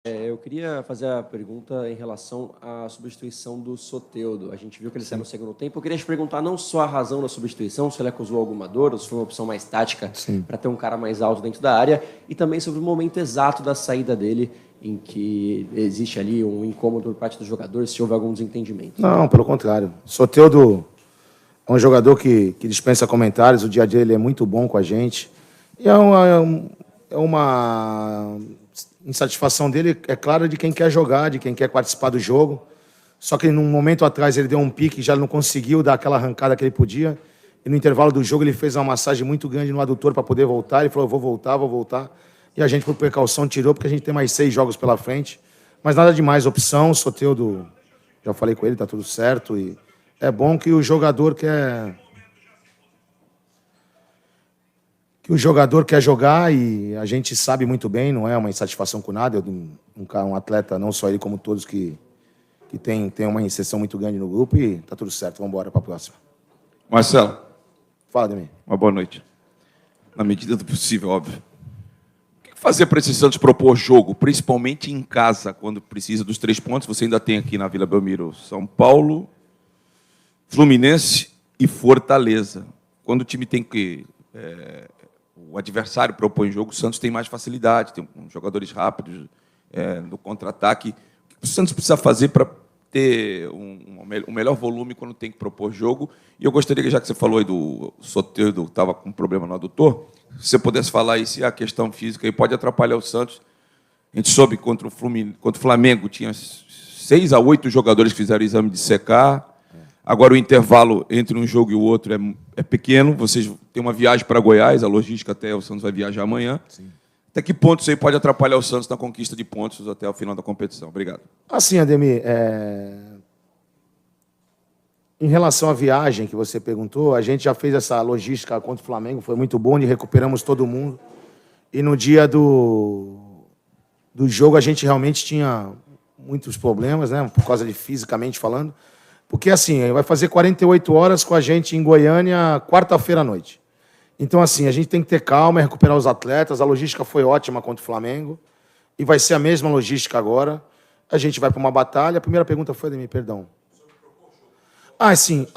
Eu queria fazer a pergunta em relação à substituição do Soteldo. A gente viu que ele saiu no segundo tempo. Eu queria te perguntar não só a razão da substituição, se ele acusou alguma dor ou se foi uma opção mais tática para ter um cara mais alto dentro da área, e também sobre o momento exato da saída dele, em que existe ali um incômodo por parte dos jogadores, se houve algum desentendimento. Não, pelo contrário. Soteldo é um jogador que dispensa comentários, o dia a dia ele é muito bom com a gente. E é uma insatisfação dele, é clara, de quem quer jogar, de quem quer participar do jogo. Só que num momento atrás ele deu um pique, já não conseguiu dar aquela arrancada que ele podia. E no intervalo do jogo ele fez uma massagem muito grande no adutor para poder voltar. Ele falou, vou voltar. E a gente, por precaução, tirou, porque a gente tem mais 6 jogos pela frente. Mas nada demais, opção, Soteldo, já falei com ele, tá tudo certo. E é bom que o jogador quer... que o jogador quer jogar, e a gente sabe muito bem, não é uma insatisfação com nada. Um atleta, não só ele, como todos que tem uma inserção muito grande no grupo, e tá tudo certo. Vamos embora para a próxima. Marcelo. Fala, Demir. Uma boa noite. Na medida do possível, óbvio. O que fazer para esse Santos propor jogo, principalmente em casa, quando precisa dos 3 pontos? Você ainda tem aqui na Vila Belmiro São Paulo, Fluminense e Fortaleza. Quando o time tem que... o adversário propõe jogo, o Santos tem mais facilidade, tem jogadores rápidos no contra-ataque. O que o Santos precisa fazer para ter um melhor volume quando tem que propor jogo? E eu gostaria, já que você falou aí do Soteldo, que estava com problema no adutor, se você pudesse falar aí se a questão física aí pode atrapalhar o Santos. A gente soube que contra o Flamengo tinha 6 a 8 jogadores que fizeram exame de secar. Agora o intervalo entre um jogo e o outro é pequeno. Vocês têm uma viagem para Goiás, a logística até o Santos vai viajar amanhã. Sim. Até que ponto isso aí pode atrapalhar o Santos na conquista de pontos até o final da competição? Obrigado. Assim, Ademir, em relação à viagem que você perguntou, a gente já fez essa logística contra o Flamengo, foi muito bom, e recuperamos todo mundo. E no dia do jogo a gente realmente tinha muitos problemas, né, por causa de fisicamente falando. Porque, assim, vai fazer 48 horas com a gente em Goiânia, quarta-feira à noite. Então, assim, a gente tem que ter calma, recuperar os atletas. A logística foi ótima contra o Flamengo. E vai ser a mesma logística agora. A gente vai para uma batalha. A primeira pergunta foi, Ademir, perdão. Sim.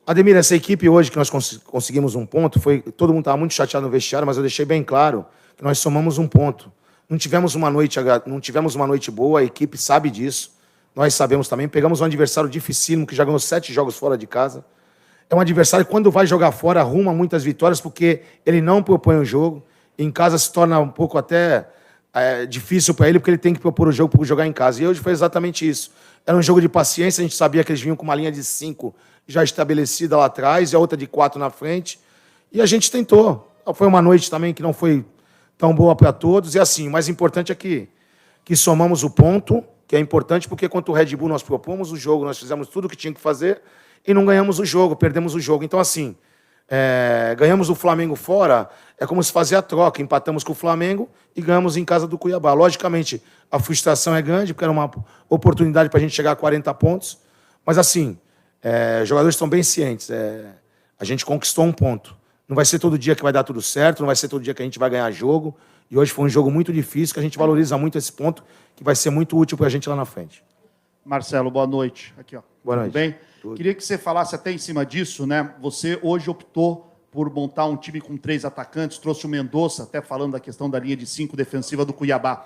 Ademir, essa equipe hoje que nós conseguimos um ponto, todo mundo estava muito chateado no vestiário, mas eu deixei bem claro que nós somamos um ponto. Não tivemos uma noite boa, a equipe sabe disso. Nós sabemos também, pegamos um adversário dificílimo, que já ganhou 7 jogos fora de casa. É um adversário que, quando vai jogar fora, arruma muitas vitórias, porque ele não propõe o jogo. Em casa se torna um pouco até difícil para ele, porque ele tem que propor o jogo para jogar em casa. E hoje foi exatamente isso. Era um jogo de paciência, a gente sabia que eles vinham com uma linha de 5 já estabelecida lá atrás, e a outra de 4 na frente. E a gente tentou. Foi uma noite também que não foi tão boa para todos. E assim, o mais importante é que somamos o ponto, que é importante, porque contra o Red Bull nós propomos o jogo, nós fizemos tudo o que tinha que fazer e não ganhamos o jogo, perdemos o jogo. Então, assim, ganhamos o Flamengo fora, é como se fazer a troca, empatamos com o Flamengo e ganhamos em casa do Cuiabá. Logicamente, a frustração é grande, porque era uma oportunidade para a gente chegar a 40 pontos, mas, assim, os jogadores estão bem cientes, a gente conquistou um ponto. Não vai ser todo dia que vai dar tudo certo, não vai ser todo dia que a gente vai ganhar jogo. E hoje foi um jogo muito difícil, que a gente valoriza muito esse ponto, que vai ser muito útil para a gente lá na frente. Marcelo, boa noite. Aqui, ó. Boa noite. Tudo bem? Queria que você falasse até em cima disso, né? Você hoje optou por montar um time com 3 atacantes, trouxe o Mendonça, até falando da questão da linha de 5 defensiva do Cuiabá.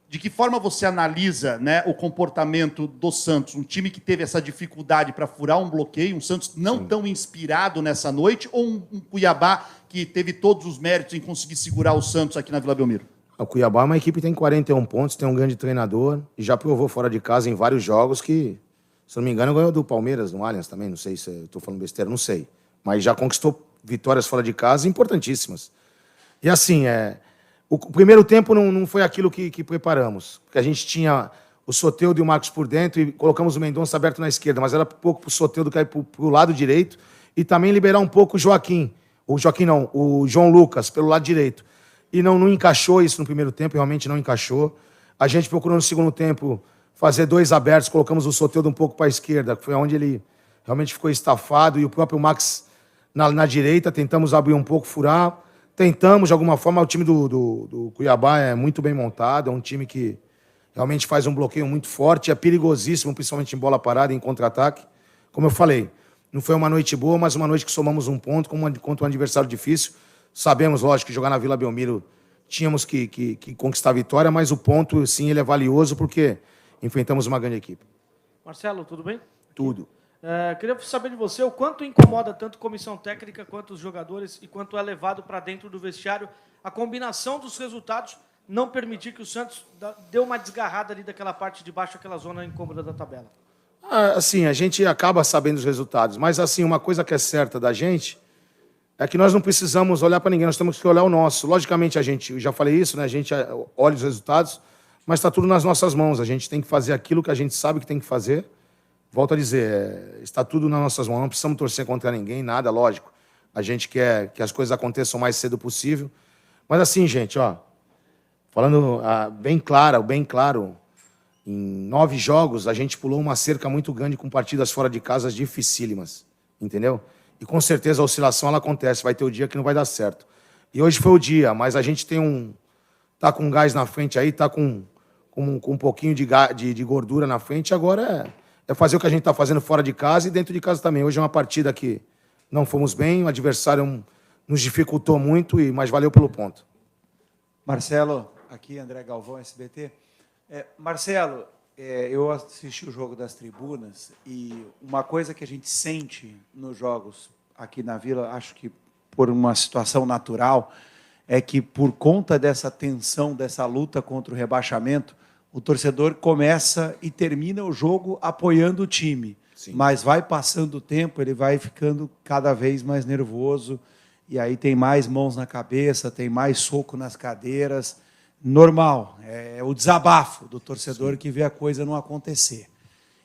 De que forma você analisa, né, o comportamento do Santos? Um time que teve essa dificuldade para furar um bloqueio, um Santos não tão inspirado nessa noite, ou um Cuiabá que teve todos os méritos em conseguir segurar o Santos aqui na Vila Belmiro? O Cuiabá é uma equipe que tem 41 pontos, tem um grande treinador, e já provou fora de casa em vários jogos que, se não me engano, ganhou do Palmeiras no Allianz também, não sei se estou falando besteira, não sei. Mas já conquistou vitórias fora de casa importantíssimas. E assim, o primeiro tempo não foi aquilo que preparamos, porque a gente tinha o Soteldo e o Marcos por dentro e colocamos o Mendonça aberto na esquerda, mas era pouco para o Soteldo cair para o lado direito e também liberar um pouco o o João Lucas pelo lado direito. E não encaixou isso no primeiro tempo, realmente não encaixou. A gente procurou no segundo tempo fazer 2 abertos, colocamos o Soteldo um pouco para a esquerda, que foi onde ele realmente ficou estafado, e o próprio Max na direita, tentamos abrir um pouco, furar. tentamos, de alguma forma, o time do Cuiabá é muito bem montado, é um time que realmente faz um bloqueio muito forte, é perigosíssimo, principalmente em bola parada, em contra-ataque. Como eu falei, não foi uma noite boa, mas uma noite que somamos um ponto contra um adversário difícil. Sabemos, lógico, que jogar na Vila Belmiro tínhamos que conquistar a vitória, mas o ponto, sim, ele é valioso porque enfrentamos uma grande equipe. Marcelo, tudo bem? Tudo. Queria saber de você o quanto incomoda tanto comissão técnica quanto os jogadores e quanto é levado para dentro do vestiário a combinação dos resultados não permitir que o Santos dê uma desgarrada ali daquela parte de baixo, aquela zona incômoda da tabela. Assim, a gente acaba sabendo os resultados, mas assim, uma coisa que é certa da gente é que nós não precisamos olhar para ninguém, nós temos que olhar o nosso. Logicamente, eu já falei isso, né? A gente olha os resultados, mas está tudo nas nossas mãos. A gente tem que fazer aquilo que a gente sabe que tem que fazer. Volto a dizer, está tudo nas nossas mãos, não precisamos torcer contra ninguém, nada, lógico. A gente quer que as coisas aconteçam o mais cedo possível. Mas assim, gente, falando bem claro, em 9 jogos, a gente pulou uma cerca muito grande com partidas fora de casa dificílimas, entendeu? E com certeza a oscilação ela acontece, vai ter o dia que não vai dar certo. E hoje foi o dia, mas a gente tá com gás na frente aí, tá com um pouquinho de gordura na frente, agora é fazer o que a gente está fazendo fora de casa e dentro de casa também. Hoje é uma partida que não fomos bem, o adversário nos dificultou muito, mas valeu pelo ponto. Marcelo, aqui André Galvão, SBT. Marcelo, eu assisti o jogo das tribunas e uma coisa que a gente sente nos jogos aqui na Vila, acho que por uma situação natural, é que por conta dessa tensão, dessa luta contra o rebaixamento, o torcedor começa e termina o jogo apoiando o time. Sim. Mas vai passando o tempo, ele vai ficando cada vez mais nervoso, e aí tem mais mãos na cabeça, tem mais soco nas cadeiras. Normal, é o desabafo do torcedor. Sim. Que vê a coisa não acontecer.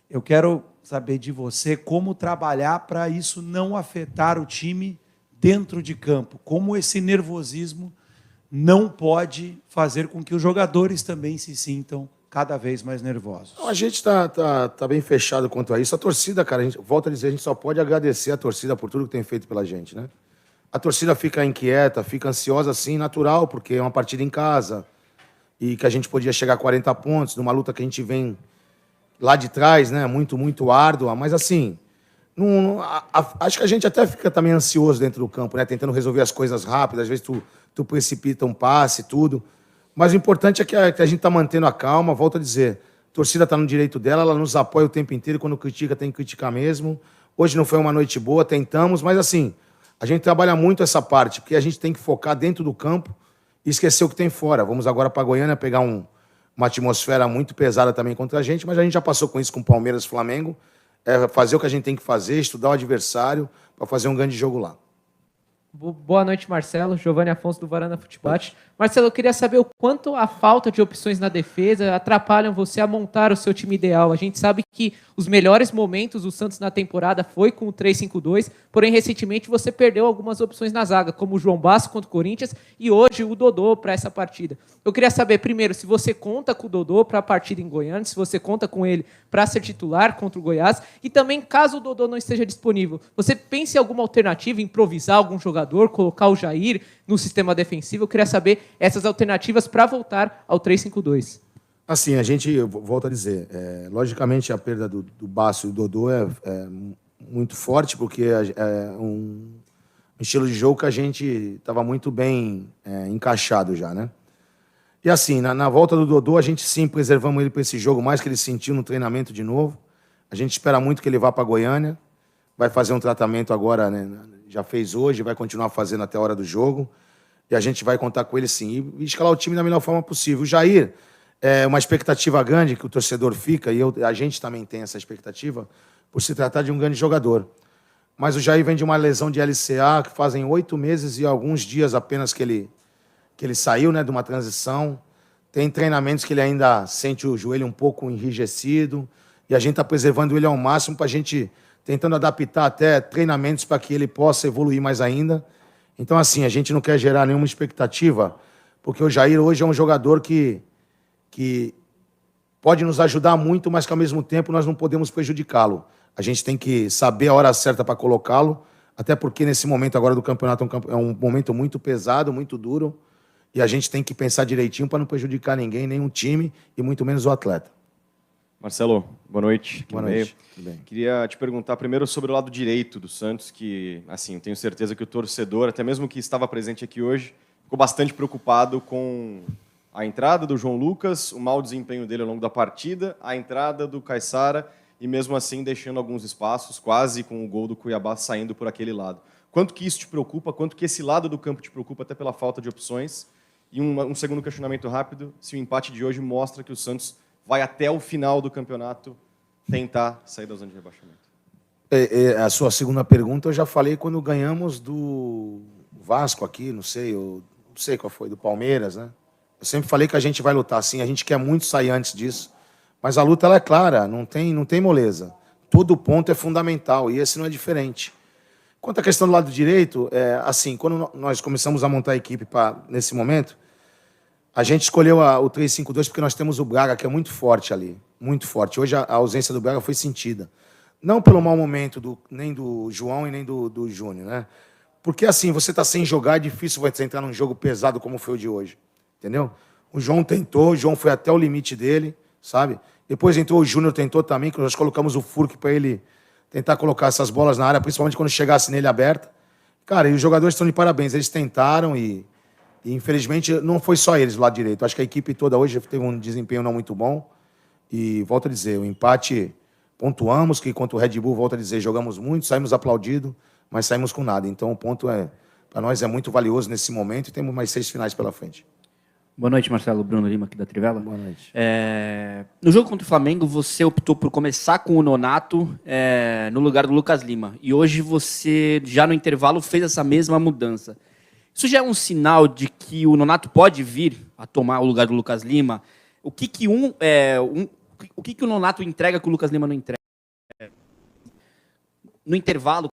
Eu quero saber de você como trabalhar para isso não afetar o time dentro de campo, como esse nervosismo não pode fazer com que os jogadores também se sintam cada vez mais nervosos. A gente está bem fechado quanto a isso. A torcida, cara, volta a dizer, a gente só pode agradecer a torcida por tudo que tem feito pela gente, né? A torcida fica inquieta, fica ansiosa, assim, natural, porque é uma partida em casa e que a gente podia chegar a 40 pontos, numa luta que a gente vem lá de trás, né? Muito, muito árdua, mas assim, acho que a gente até fica também ansioso dentro do campo, né? Tentando resolver as coisas rápido, às vezes tu precipita um passe, tudo. Mas o importante é que a gente está mantendo a calma, volto a dizer, a torcida está no direito dela, ela nos apoia o tempo inteiro, quando critica tem que criticar mesmo. Hoje não foi uma noite boa, tentamos, mas assim, a gente trabalha muito essa parte, porque a gente tem que focar dentro do campo e esquecer o que tem fora. Vamos agora para Goiânia pegar uma atmosfera muito pesada também contra a gente, mas a gente já passou com isso com Palmeiras e Flamengo, fazer o que a gente tem que fazer, estudar o adversário para fazer um grande jogo lá. Boa noite, Marcelo. Giovanni Afonso, do Varanda Futebate. Marcelo, eu queria saber o quanto a falta de opções na defesa atrapalham você a montar o seu time ideal. A gente sabe que os melhores momentos do Santos na temporada foi com o 3-5-2, porém, recentemente, você perdeu algumas opções na zaga, como o João Basso contra o Corinthians e hoje o Dodô para essa partida. Eu queria saber, primeiro, se você conta com o Dodô para a partida em Goiânia, se você conta com ele para ser titular contra o Goiás, e também, caso o Dodô não esteja disponível, você pensa em alguma alternativa, improvisar algum jogador, colocar o Jair no sistema defensivo? Eu queria saber essas alternativas para voltar ao 3-5-2. Assim, a gente, volta a dizer, logicamente a perda do Basso e do Dodô é muito forte, porque é um estilo de jogo que a gente estava muito bem encaixado já, né? E assim, na volta do Dodô, a gente sim preservamos ele para esse jogo, mais que ele sentiu no treinamento de novo. A gente espera muito que ele vá para Goiânia, vai fazer um tratamento agora, né? Já fez hoje, vai continuar fazendo até a hora do jogo, e a gente vai contar com ele sim, e escalar o time da melhor forma possível. O Jair é uma expectativa grande que o torcedor fica, e a gente também tem essa expectativa, por se tratar de um grande jogador. Mas o Jair vem de uma lesão de LCA, que fazem 8 meses e alguns dias apenas que ele saiu, né, de uma transição. Tem treinamentos que ele ainda sente o joelho um pouco enrijecido, e a gente está preservando ele ao máximo para a gente tentando adaptar até treinamentos para que ele possa evoluir mais ainda. Então, assim, a gente não quer gerar nenhuma expectativa, porque o Jair hoje é um jogador que pode nos ajudar muito, mas que, ao mesmo tempo, nós não podemos prejudicá-lo. A gente tem que saber a hora certa para colocá-lo, Até porque nesse momento agora do campeonato é um momento muito pesado, muito duro, e a gente tem que pensar direitinho para não prejudicar ninguém, nem o time e muito menos o atleta. Marcelo, boa noite. Boa noite. Tudo bem. Queria te perguntar primeiro sobre o lado direito do Santos, que, assim, eu tenho certeza que o torcedor, até mesmo que estava presente aqui hoje, ficou bastante preocupado com a entrada do João Lucas, o mau desempenho dele ao longo da partida, a entrada do Caissara e, mesmo assim, deixando alguns espaços, quase com o gol do Cuiabá saindo por aquele lado. Quanto que isso te preocupa? Quanto que esse lado do campo te preocupa, até pela falta de opções? E um segundo questionamento rápido, se o empate de hoje mostra que o Santos vai até o final do campeonato tentar sair da zona de rebaixamento. A sua segunda pergunta eu já falei quando ganhamos do Vasco aqui, não sei qual foi, do Palmeiras, né? Eu sempre falei que a gente vai lutar assim, a gente quer muito sair antes disso, mas a luta ela é clara, não tem moleza. Todo ponto é fundamental e esse não é diferente. Quanto à questão do lado direito, assim, quando nós começamos a montar a equipe nesse momento, a gente escolheu o 3-5-2 porque nós temos o Braga, que é muito forte ali, muito forte. Hoje a ausência do Braga foi sentida. Não pelo mau momento nem do João e nem do Júnior, né? Porque assim, você está sem jogar, é difícil você entrar num jogo pesado como foi o de hoje, entendeu? O João tentou, o João foi até o limite dele, sabe? Depois entrou o Júnior, tentou também, que nós colocamos o Furk para ele tentar colocar essas bolas na área, principalmente quando chegasse nele aberta. Cara, e os jogadores estão de parabéns, eles tentaram e infelizmente não foi só eles do lado direito. Acho que a equipe toda hoje teve um desempenho não muito bom. E volto a dizer, o empate pontuamos, que contra o Red Bull, volto a dizer, jogamos muito, saímos aplaudidos, mas saímos com nada. Então o ponto para nós é muito valioso nesse momento e temos mais 6 finais pela frente. Boa noite, Marcelo. Bruno Lima, aqui da Trivela. Boa noite. No jogo contra o Flamengo, você optou por começar com o Nonato no lugar do Lucas Lima. E hoje você, já no intervalo, fez essa mesma mudança. Isso já é um sinal de que o Nonato pode vir a tomar o lugar do Lucas Lima? O que o Nonato entrega que o Lucas Lima não entrega? No intervalo,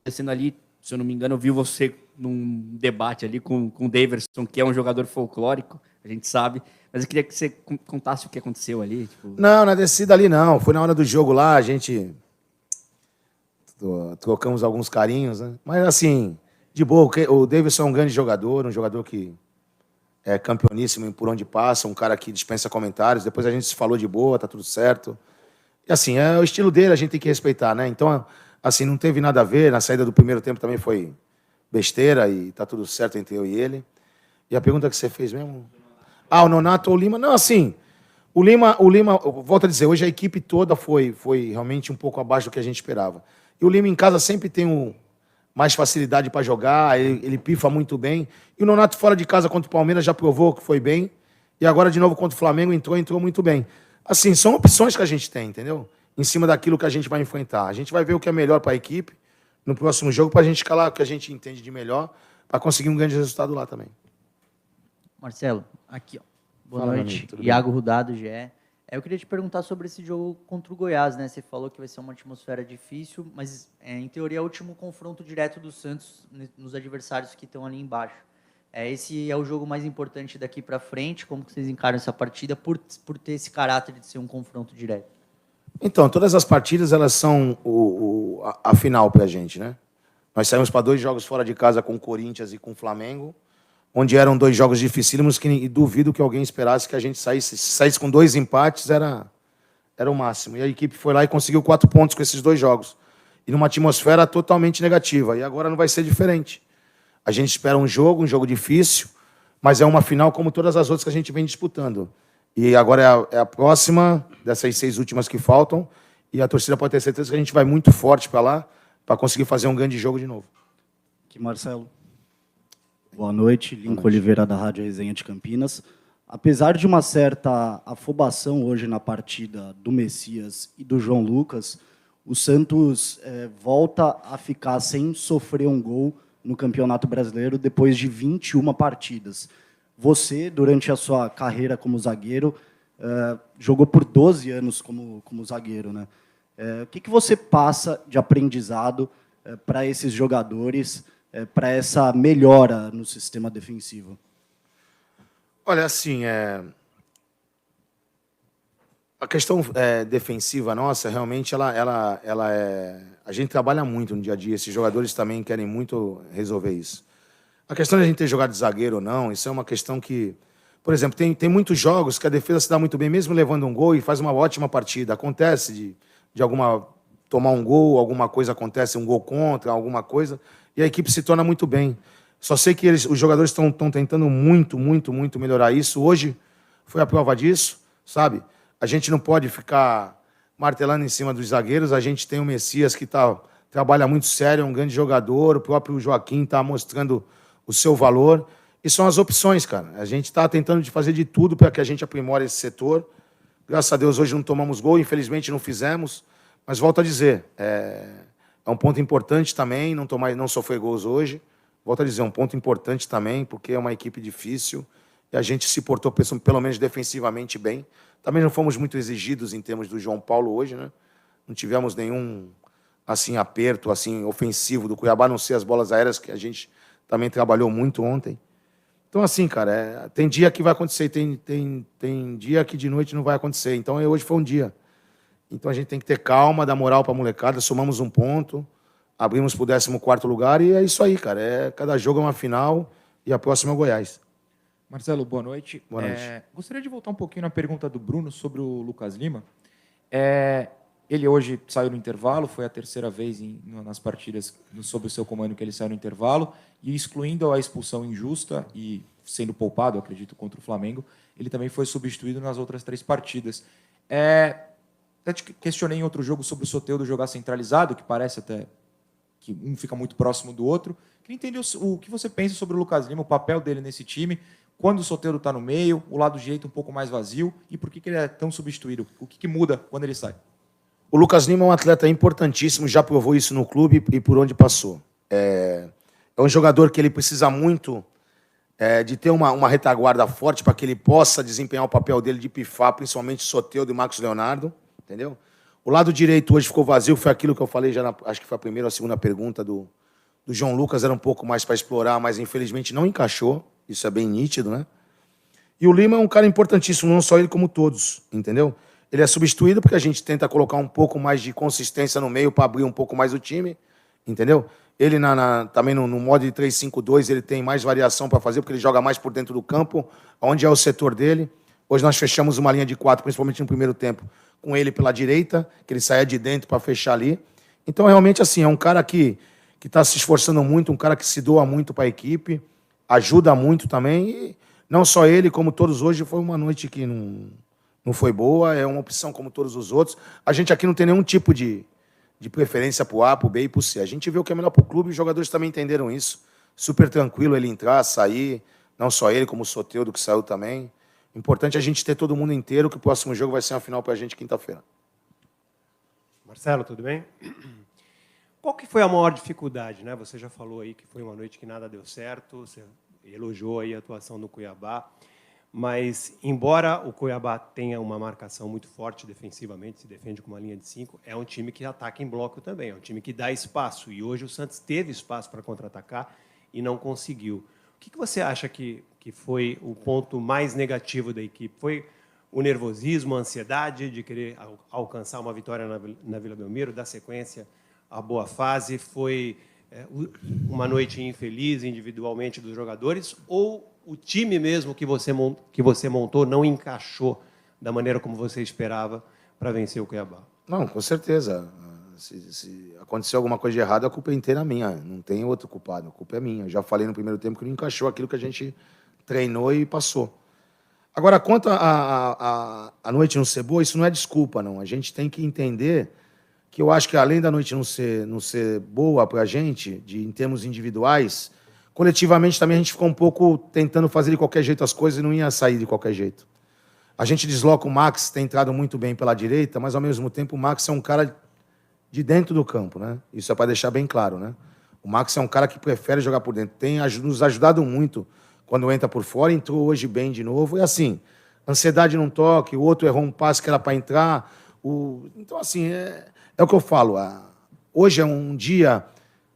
acontecendo ali, se eu não me engano, eu vi você num debate ali com o Daverson, que é um jogador folclórico, a gente sabe, mas eu queria que você contasse o que aconteceu ali. Tipo... Não, na descida ali não, foi na hora do jogo lá, a gente trocamos alguns carinhos, né? Mas assim, de boa, o Daverson é um grande jogador, um jogador que é campeoníssimo por onde passa, um cara que dispensa comentários, depois a gente se falou de boa, tá tudo certo. E assim, é o estilo dele, a gente tem que respeitar, né? Então, assim, não teve nada a ver, na saída do primeiro tempo também foi besteira e tá tudo certo entre eu e ele. E a pergunta que você fez mesmo? O Nonato ou o Lima? Não, assim, o Lima, volto a dizer, hoje a equipe toda foi realmente um pouco abaixo do que a gente esperava. E o Lima em casa sempre tem mais facilidade para jogar, ele pifa muito bem. E o Nonato fora de casa contra o Palmeiras já provou que foi bem. E agora de novo contra o Flamengo entrou muito bem. Assim, são opções que a gente tem, entendeu? Em cima daquilo que a gente vai enfrentar. A gente vai ver o que é melhor para a equipe no próximo jogo, para a gente escalar o que a gente entende de melhor, para conseguir um grande resultado lá também. Marcelo, aqui, ó. Boa Fala, noite. amigo, Iago Rudado, GE. Eu queria te perguntar sobre esse jogo contra o Goiás, né? Você falou que vai ser uma atmosfera difícil, mas em teoria é o último confronto direto do Santos nos adversários que estão ali embaixo. Esse é o jogo mais importante daqui para frente. Como que vocês encaram essa partida por ter esse caráter de ser um confronto direto? Então, todas as partidas elas são a final para a gente, né? Nós saímos para 2 jogos fora de casa com o Corinthians e com o Flamengo, onde eram 2 jogos dificílimos que duvido que alguém esperasse que a gente saísse com 2 empates, era o máximo. E a equipe foi lá e conseguiu 4 pontos com esses 2 jogos. E numa atmosfera totalmente negativa. E agora não vai ser diferente. A gente espera um jogo difícil, mas é uma final como todas as outras que a gente vem disputando. E agora é a próxima dessas 6 últimas que faltam, e a torcida pode ter certeza que a gente vai muito forte para lá, para conseguir fazer um grande jogo de novo. Aqui, Marcelo. Boa noite, Lincoln Oliveira, da Rádio Resenha de Campinas. Apesar de uma certa afobação hoje na partida do Messias e do João Lucas, o Santos volta a ficar sem sofrer um gol no Campeonato Brasileiro depois de 21 partidas. Você, durante a sua carreira como zagueiro, jogou por 12 anos como zagueiro, né? O que você passa de aprendizado para esses jogadores, para essa melhora no sistema defensivo? Olha, assim, A questão defensiva nossa, realmente, ela é... A gente trabalha muito no dia a dia. Esses jogadores também querem muito resolver isso. A questão de a gente ter jogado de zagueiro ou não, isso é uma questão que... Por exemplo, tem muitos jogos que a defesa se dá muito bem, mesmo levando um gol, e faz uma ótima partida. Acontece de alguma... tomar um gol, alguma coisa acontece, um gol contra, alguma coisa, e a equipe se torna muito bem. Só sei que os jogadores estão tentando muito melhorar isso. Hoje foi a prova disso, sabe? A gente não pode ficar martelando em cima dos zagueiros. A gente tem o Messias, que trabalha muito sério, é um grande jogador. O próprio Joaquim está mostrando o seu valor. E são as opções, cara. A gente está tentando fazer de tudo para que a gente aprimore esse setor. Graças a Deus, hoje não tomamos gol, infelizmente não fizemos. Mas volto a dizer, é um ponto importante também não sofrer gols hoje. Volto a dizer, é um ponto importante também, porque é uma equipe difícil e a gente se portou, pelo menos defensivamente, bem. Também não fomos muito exigidos em termos do João Paulo hoje, né? Não tivemos nenhum assim, aperto assim, ofensivo do Cuiabá, a não ser as bolas aéreas, que a gente também trabalhou muito ontem. Então, assim, cara, tem dia que vai acontecer, tem dia que de noite não vai acontecer. Então, hoje foi um dia. Então, a gente tem que ter calma, dar moral para a molecada, somamos um ponto, abrimos para o 14º lugar e é isso aí, cara. Cada jogo é uma final e a próxima é o Goiás. Marcelo, boa noite. Boa noite. Gostaria de voltar um pouquinho na pergunta do Bruno sobre o Lucas Lima. Ele hoje saiu no intervalo, foi a terceira vez nas partidas sob o seu comando que ele saiu no intervalo, e excluindo a expulsão injusta e sendo poupado, acredito, contra o Flamengo, ele também foi substituído nas outras 3 partidas. Até te questionei em outro jogo sobre o Soteldo jogar centralizado, que parece até que um fica muito próximo do outro. Queria entender o que você pensa sobre o Lucas Lima, o papel dele nesse time, quando o Soteldo está no meio, o lado direito um pouco mais vazio, e por que ele é tão substituído? O que muda quando ele sai? O Lucas Lima é um atleta importantíssimo, já provou isso no clube e por onde passou. É um jogador que ele precisa muito de ter uma retaguarda forte para que ele possa desempenhar o papel dele de pifar, principalmente Soteldo e Marcos Leonardo, entendeu? O lado direito hoje ficou vazio, foi aquilo que eu falei já, acho que foi a primeira ou a segunda pergunta do João Lucas, era um pouco mais para explorar, mas infelizmente não encaixou, isso é bem nítido, né? E o Lima é um cara importantíssimo, não só ele como todos, entendeu? Ele é substituído porque a gente tenta colocar um pouco mais de consistência no meio para abrir um pouco mais o time, entendeu? Ele também no modo de 3-5-2 ele tem mais variação para fazer, porque ele joga mais por dentro do campo, onde é o setor dele. Hoje nós fechamos uma linha de 4, principalmente no primeiro tempo, com ele pela direita, que ele saia de dentro para fechar ali. Então, realmente, assim, é um cara que está se esforçando muito, um cara que se doa muito para a equipe, ajuda muito também, e não só ele, como todos hoje, foi uma noite que não foi boa, é uma opção como todos os outros. A gente aqui não tem nenhum tipo de preferência para o A, para o B e para o C. A gente vê o que é melhor para o clube e os jogadores também entenderam isso. Super tranquilo ele entrar, sair, não só ele, como o Soteldo, que saiu também. Importante a gente ter todo mundo inteiro, que o próximo jogo vai ser uma final para a gente quinta-feira. Marcelo, tudo bem? Qual que foi a maior dificuldade, né? Você já falou aí que foi uma noite que nada deu certo, você elogiou aí a atuação do Cuiabá, mas embora o Cuiabá tenha uma marcação muito forte defensivamente, se defende com uma linha de 5, é um time que ataca em bloco também, é um time que dá espaço, e hoje o Santos teve espaço para contra-atacar e não conseguiu. O que você acha que foi o ponto mais negativo da equipe? Foi o nervosismo, a ansiedade de querer alcançar uma vitória na Vila Belmiro, dar sequência à boa fase? Foi uma noite infeliz individualmente dos jogadores? Ou o time mesmo que você montou não encaixou da maneira como você esperava para vencer o Cuiabá? Não, com certeza. Se acontecer alguma coisa de errado, a culpa é inteira minha. Não tem outro culpado, a culpa é minha. Eu já falei no primeiro tempo que não encaixou aquilo que a gente treinou e passou. Agora, quanto a noite não ser boa, isso não é desculpa, não. A gente tem que entender que eu acho que, além da noite não ser boa para a gente, em termos individuais, coletivamente também a gente ficou um pouco tentando fazer de qualquer jeito as coisas e não ia sair de qualquer jeito. A gente desloca o Max, tem entrado muito bem pela direita, mas, ao mesmo tempo, o Max é um cara de dentro do campo, né? Isso é para deixar bem claro, né? O Max é um cara que prefere jogar por dentro. Tem nos ajudado muito quando entra por fora, entrou hoje bem de novo. E assim, ansiedade num toque, o outro errou um passe que era para entrar. Então, assim, é o que eu falo. Hoje é um dia...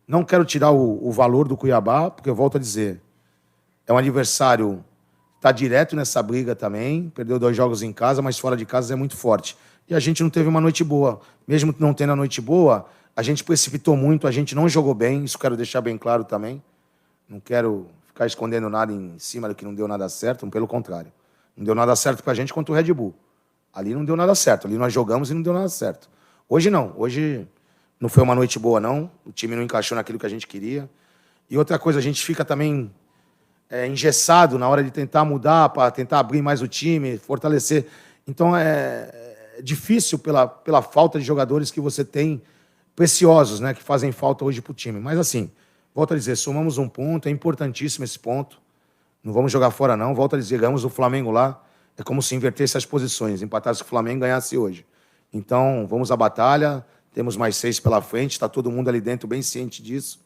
Não quero tirar o valor do Cuiabá, porque eu volto a dizer, é um adversário está direto nessa briga também, perdeu 2 jogos em casa, mas fora de casa é muito forte. E a gente não teve uma noite boa. Mesmo não tendo a noite boa, a gente precipitou muito, a gente não jogou bem, isso quero deixar bem claro também. Não quero ficar escondendo nada em cima do que não deu nada certo, pelo contrário. Não deu nada certo para a gente contra o Red Bull. Ali não deu nada certo, ali nós jogamos e não deu nada certo. Hoje não, hoje não foi uma noite boa não, o time não encaixou naquilo que a gente queria. E outra coisa, a gente fica também engessado na hora de tentar mudar, para tentar abrir mais o time, fortalecer. Então é difícil pela falta de jogadores que você tem, preciosos, né, que fazem falta hoje para o time. Mas assim, volto a dizer, somamos um ponto, é importantíssimo esse ponto. Não vamos jogar fora não, volto a dizer, ganhamos o Flamengo lá, é como se invertesse as posições, empatasse com o Flamengo e ganhasse hoje. Então, vamos à batalha, temos mais 6 pela frente, está todo mundo ali dentro bem ciente disso.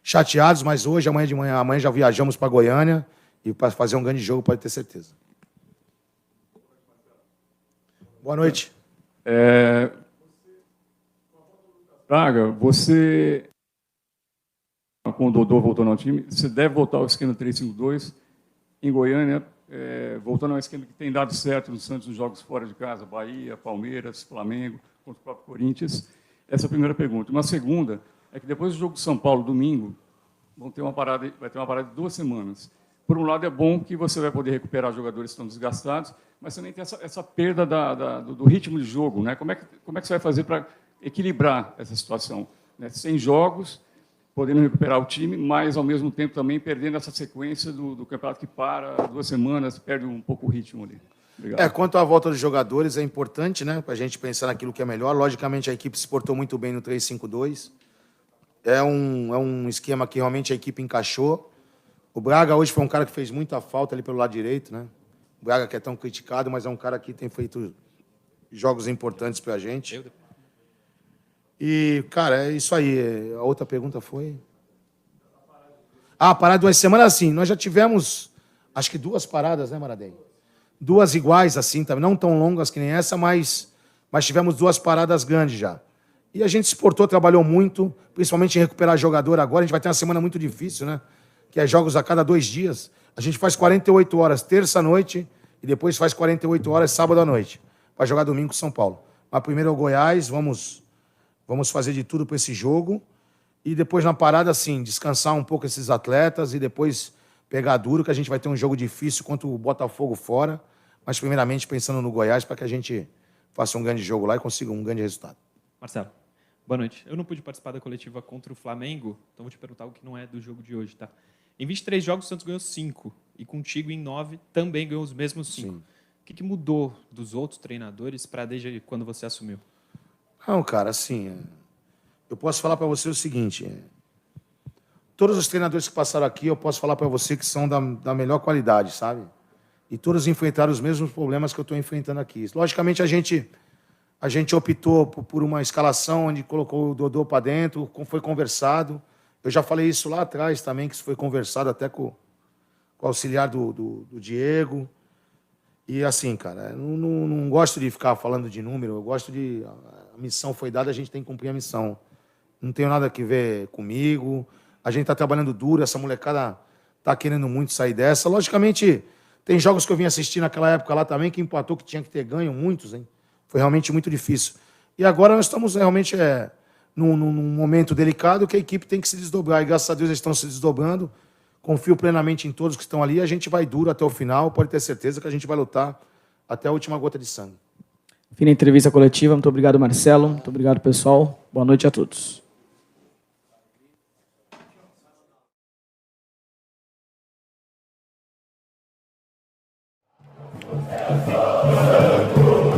Chateados, mas hoje, amanhã já viajamos para Goiânia e para fazer um grande jogo, pode ter certeza. Boa noite. Braga, você, com o Dodô voltando ao time, você deve voltar ao esquema 3-5-2 em Goiânia, voltando ao esquema que tem dado certo no Santos nos jogos fora de casa, Bahia, Palmeiras, Flamengo, contra o próprio Corinthians. Essa é a primeira pergunta. Uma segunda é que depois do jogo de São Paulo, domingo, vai ter uma parada de 2 semanas. Por um lado, é bom que você vai poder recuperar jogadores que estão desgastados, mas também tem essa perda do ritmo de jogo, né? Como é que você vai fazer para equilibrar essa situação? Né? Sem jogos, podendo recuperar o time, mas, ao mesmo tempo, também perdendo essa sequência do campeonato que para 2 semanas, perde um pouco o ritmo ali. Obrigado. Quanto à volta dos jogadores, é importante, né, para a gente pensar naquilo que é melhor. Logicamente, a equipe se portou muito bem no 3-5-2. É um esquema que realmente a equipe encaixou. O Braga hoje foi um cara que fez muita falta ali pelo lado direito, né? O Braga que é tão criticado, mas é um cara que tem feito jogos importantes para a gente. E, cara, é isso aí. A outra pergunta foi... parada 2 semanas, assim. Nós já tivemos, acho que 2 paradas, né, Maradei? 2 iguais, assim, também. Não tão longas que nem essa, mas tivemos 2 paradas grandes já. E a gente se portou, trabalhou muito, principalmente em recuperar jogador agora. A gente vai ter uma semana muito difícil, né? Que é jogos a cada 2 dias. A gente faz 48 horas terça-noite e depois faz 48 horas sábado à noite, para jogar domingo com São Paulo. Mas primeiro é o Goiás, vamos fazer de tudo para esse jogo. E depois na parada, assim, descansar um pouco esses atletas e depois pegar duro, que a gente vai ter um jogo difícil contra o Botafogo fora. Mas primeiramente pensando no Goiás, para que a gente faça um grande jogo lá e consiga um grande resultado. Marcelo, boa noite. Eu não pude participar da coletiva contra o Flamengo, então vou te perguntar algo que não é do jogo de hoje, tá? Em 23 jogos, o Santos ganhou 5. E contigo, em 9, também ganhou os mesmos 5. O que mudou dos outros treinadores para desde quando você assumiu? Não, cara, assim... Eu posso falar para você o seguinte... Todos os treinadores que passaram aqui, eu posso falar para você que são da melhor qualidade, sabe? E todos enfrentaram os mesmos problemas que eu estou enfrentando aqui. Logicamente, a gente optou por uma escalação onde colocou o Dodô para dentro, foi conversado. Eu já falei isso lá atrás também, que isso foi conversado até com o auxiliar do Diego. E assim, cara, não gosto de ficar falando de número, eu gosto de... A missão foi dada, a gente tem que cumprir a missão. Não tenho nada a ver comigo, a gente está trabalhando duro, essa molecada está querendo muito sair dessa. Logicamente, tem jogos que eu vim assistir naquela época lá também, que empatou, que tinha que ter ganho, muitos, hein? Foi realmente muito difícil. E agora nós estamos realmente num momento delicado que a equipe tem que se desdobrar. E graças a Deus eles estão se desdobrando. Confio plenamente em todos que estão ali. A gente vai duro até o final. Pode ter certeza que a gente vai lutar até a última gota de sangue. Fim da entrevista coletiva. Muito obrigado, Marcelo. Muito obrigado, pessoal. Boa noite a todos. É